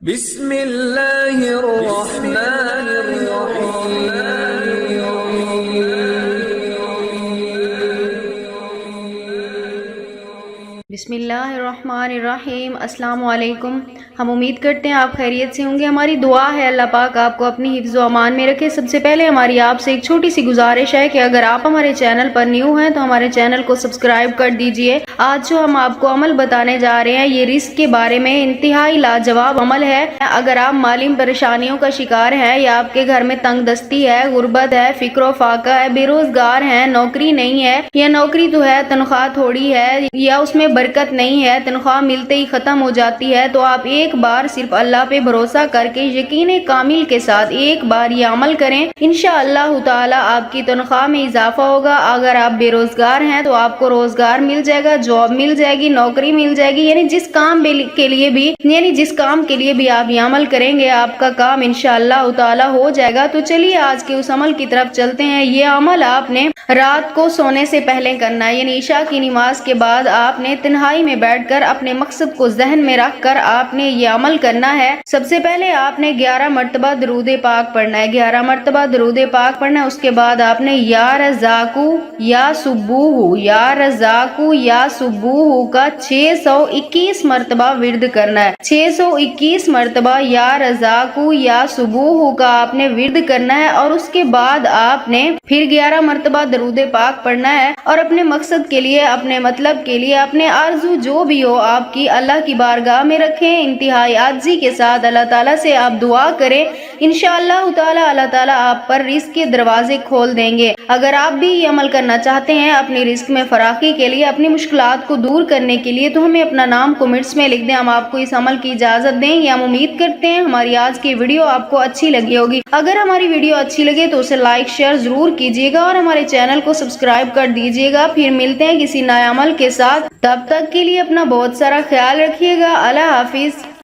بسم اللہ الرحمن الرحیم۔ بسم اللہ الرحمن الرحیم۔ السلام علیکم۔ ہم امید کرتے ہیں آپ خیریت سے ہوں گے۔ ہماری دعا ہے اللہ پاک آپ کو اپنی حفظ و امان میں رکھے۔ سب سے پہلے ہماری آپ سے ایک چھوٹی سی گزارش ہے کہ اگر آپ ہمارے چینل پر نیو ہیں تو ہمارے چینل کو سبسکرائب کر دیجئے۔ آج جو ہم آپ کو عمل بتانے جا رہے ہیں یہ رزق کے بارے میں انتہائی لاجواب عمل ہے۔ اگر آپ مالی پریشانیوں کا شکار ہیں یا آپ کے گھر میں تنگ دستی ہے، غربت ہے، فکر و فاقہ ہے، بے روزگار ہیں، نوکری نہیں ہے یا نوکری تو ہے تنخواہ تھوڑی ہے یا اس میں برکت نہیں ہے، تنخواہ ملتے ہی ختم ہو جاتی ہے، تو آپ ایک بار صرف اللہ پہ بھروسہ کر کے یقین کامل کے ساتھ ایک بار یہ عمل کریں، انشاءاللہ تعالی آپ کی تنخواہ میں اضافہ ہوگا۔ اگر آپ بے روزگار ہیں تو آپ کو روزگار مل جائے گا، جاب مل جائے گی، نوکری مل جائے گی، یعنی جس کام کے لیے بھی آپ یہ عمل کریں گے آپ کا کام انشاءاللہ تعالی ہو جائے گا۔ تو چلیے آج کے اس عمل کی طرف چلتے ہیں۔ یہ عمل آپ نے رات کو سونے سے پہلے کرنا ہے، یعنی عشاء کی نماز کے بعد آپ نے تنہائی میں بیٹھ کر اپنے مقصد کو ذہن میں رکھ کر آپ نے یہ عمل کرنا ہے۔ سب سے پہلے آپ نے 11 مرتبہ درود پاک پڑھنا ہے، 11 مرتبہ درود پاک پڑھنا ہے۔ اس کے بعد آپ نے یا رزاقو یا سبوہ یا رزاقو یا سبوہ کا 621 مرتبہ ورد کرنا ہے، 621 مرتبہ یا رزاقو یا سبوہ کا آپ نے ورد کرنا ہے۔ اور اس کے بعد آپ نے پھر 11 مرتبہ درود پاک پڑھنا ہے اور اپنے مقصد کے لیے، اپنے مطلب کے لیے، اپنے آرزو جو بھی ہو آپ کی اللہ کی بارگاہ میں رکھیں۔ انتہائی عاجزی کے ساتھ اللہ تعالیٰ سے آپ دعا کریں، انشاءاللہ تعالیٰ اللہ تعالیٰ آپ پر رزق کے دروازے کھول دیں گے۔ اگر آپ بھی یہ عمل کرنا چاہتے ہیں اپنی رزق میں فراخی کے لیے، اپنی مشکلات کو دور کرنے کے لیے، تو ہمیں اپنا نام کمنٹس میں لکھ دیں، ہم آپ کو اس عمل کی اجازت دیں گے۔ ہم امید کرتے ہیں ہماری آج کی ویڈیو آپ کو اچھی لگی ہوگی۔ اگر ہماری ویڈیو اچھی لگے تو اسے لائک شیئر ضرور کیجیے گا اور ہمارے چینل کو سبسکرائب کر دیجیے گا۔ پھر ملتے ہیں کسی نئے عمل کے ساتھ، تب تک کے لیے اپنا بہت سارا خیال رکھیے گا۔ اللہ حافظ۔